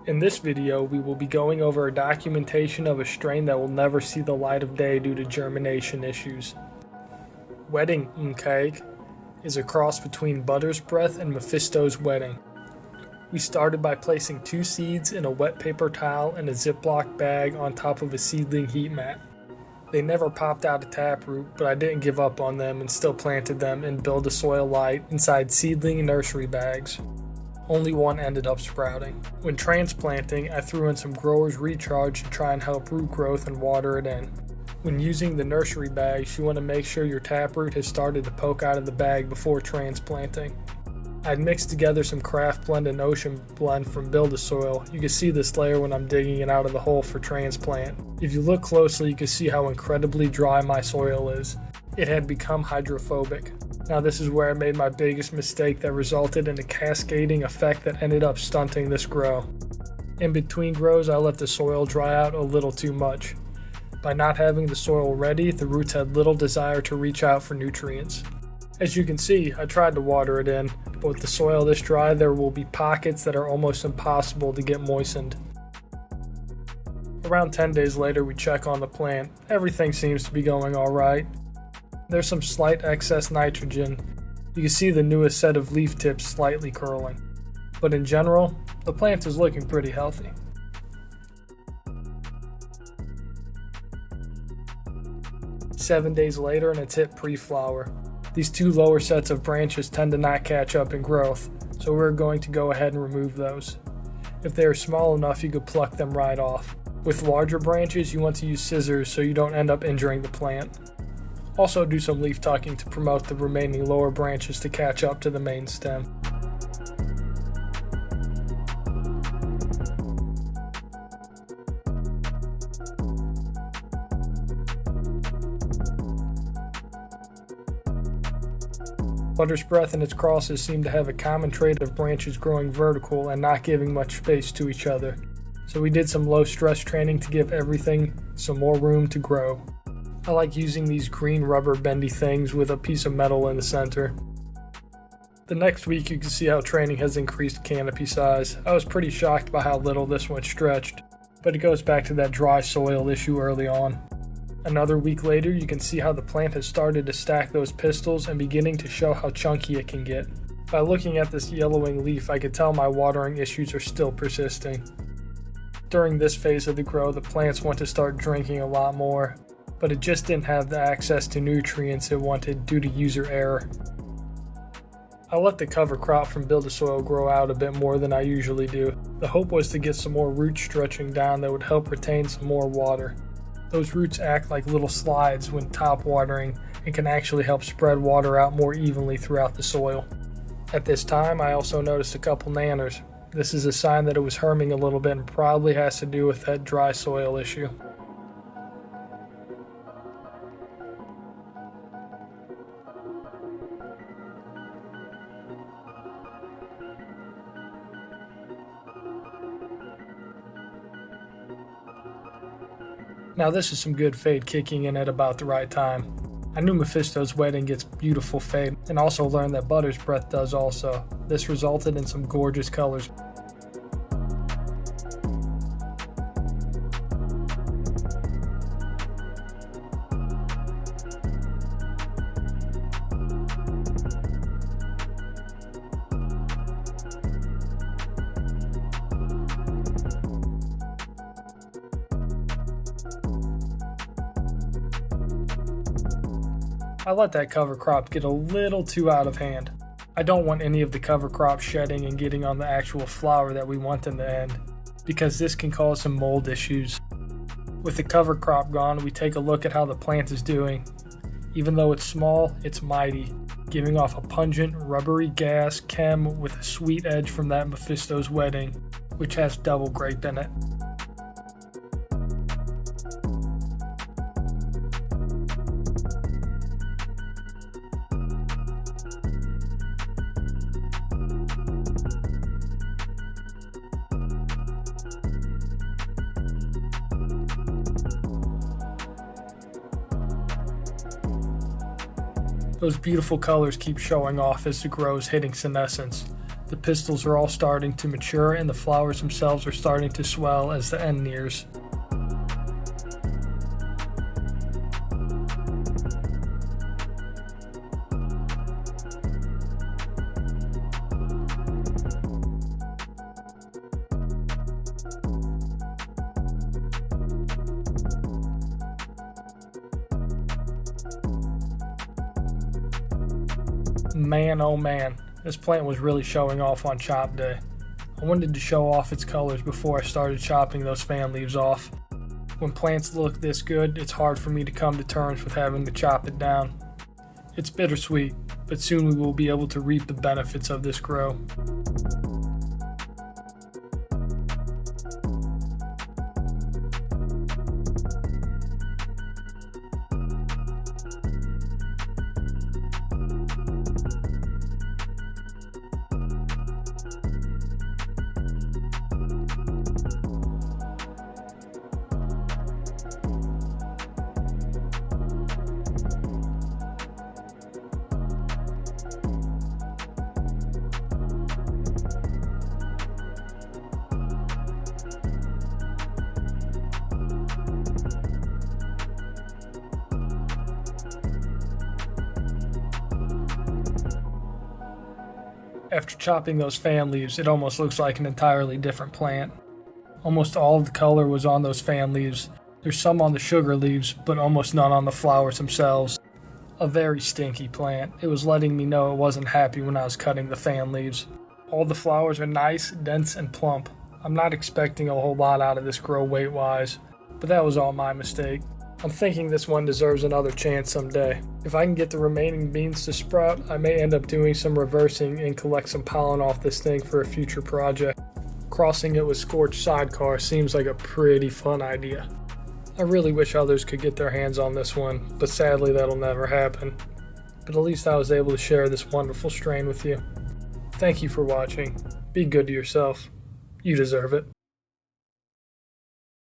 In this video, we will be going over a documentation of a strain that will never see the light of day due to germination issues. Wedding Mmkayke is a cross between Butter's Breath and Mephisto's Wedding. We started by placing 2 seeds in a wet paper towel and a Ziploc bag on top of a seedling heat mat. They never popped out of taproot, but I didn't give up on them and still planted them in Build a Soil Light inside seedling nursery bags. Only one ended up sprouting. When transplanting, I threw in some Growers Recharge to try and help root growth and water it in. When using the nursery bags, you want to make sure your taproot has started to poke out of the bag before transplanting. I'd mixed together some Craft Blend and Ocean Blend from Build a Soil. You can see this layer when I'm digging it out of the hole for transplant. If you look closely, you can see how incredibly dry my soil is. It had become hydrophobic. Now this is where I made my biggest mistake that resulted in a cascading effect that ended up stunting this grow. In between grows, I let the soil dry out a little too much. By not having the soil ready, the roots had little desire to reach out for nutrients. As you can see, I tried to water it in, but with the soil this dry, there will be pockets that are almost impossible to get moistened. Around 10 days later, we check on the plant. Everything seems to be going alright. There's some slight excess nitrogen. You can see the newest set of leaf tips slightly curling. But in general, the plant is looking pretty healthy. Seven days later and it's hit pre-flower. These 2 lower sets of branches tend to not catch up in growth, so we're going to go ahead and remove those. If they are small enough, you could pluck them right off. With larger branches, you want to use scissors so you don't end up injuring the plant. Also do some leaf tucking to promote the remaining lower branches to catch up to the main stem. Butter's Breath and its crosses seem to have a common trait of branches growing vertical and not giving much space to each other. So we did some low stress training to give everything some more room to grow. I like using these green rubber bendy things with a piece of metal in the center. The next week you can see how training has increased canopy size. I was pretty shocked by how little this one stretched, but it goes back to that dry soil issue early on. Another week later you can see how the plant has started to stack those pistils and beginning to show how chunky it can get. By looking at this yellowing leaf, I could tell my watering issues are still persisting. During this phase of the grow, the plants want to start drinking a lot more, but it just didn't have the access to nutrients it wanted due to user error. I let the cover crop from Build a Soil grow out a bit more than I usually do. The hope was to get some more root stretching down that would help retain some more water. Those roots act like little slides when top watering and can actually help spread water out more evenly throughout the soil. At this time, I also noticed a couple nanners. This is a sign that it was herming a little bit and probably has to do with that dry soil issue. Now this is some good fade kicking in at about the right time. I knew Mephisto's Wedding gets beautiful fade, and also learned that Butter's Breath does also. This resulted in some gorgeous colors. I let that cover crop get a little too out of hand. I don't want any of the cover crop shedding and getting on the actual flower that we want in the end, because this can cause some mold issues. With the cover crop gone, we take a look at how the plant is doing. Even though it's small, it's mighty, giving off a pungent, rubbery gas chem with a sweet edge from that Mephisto's Wedding, which has double grape in it. Those beautiful colors keep showing off as the grow is hitting senescence. The pistils are all starting to mature and the flowers themselves are starting to swell as the end nears. Man, oh man, this plant was really showing off on chop day. I wanted to show off its colors before I started chopping those fan leaves off. When plants look this good, it's hard for me to come to terms with having to chop it down. It's bittersweet, but soon we will be able to reap the benefits of this grow. After chopping those fan leaves, it almost looks like an entirely different plant. Almost all of the color was on those fan leaves. There's some on the sugar leaves, but almost none on the flowers themselves. A very stinky plant. It was letting me know it wasn't happy when I was cutting the fan leaves. All the flowers are nice, dense, and plump. I'm not expecting a whole lot out of this grow weight-wise, but that was all my mistake. I'm thinking this one deserves another chance someday. If I can get the remaining beans to sprout, I may end up doing some reversing and collect some pollen off this thing for a future project. Crossing it with scorched sidecar seems like a pretty fun idea. I really wish others could get their hands on this one, but sadly that'll never happen. But at least I was able to share this wonderful strain with you. Thank you for watching. Be good to yourself. You deserve it.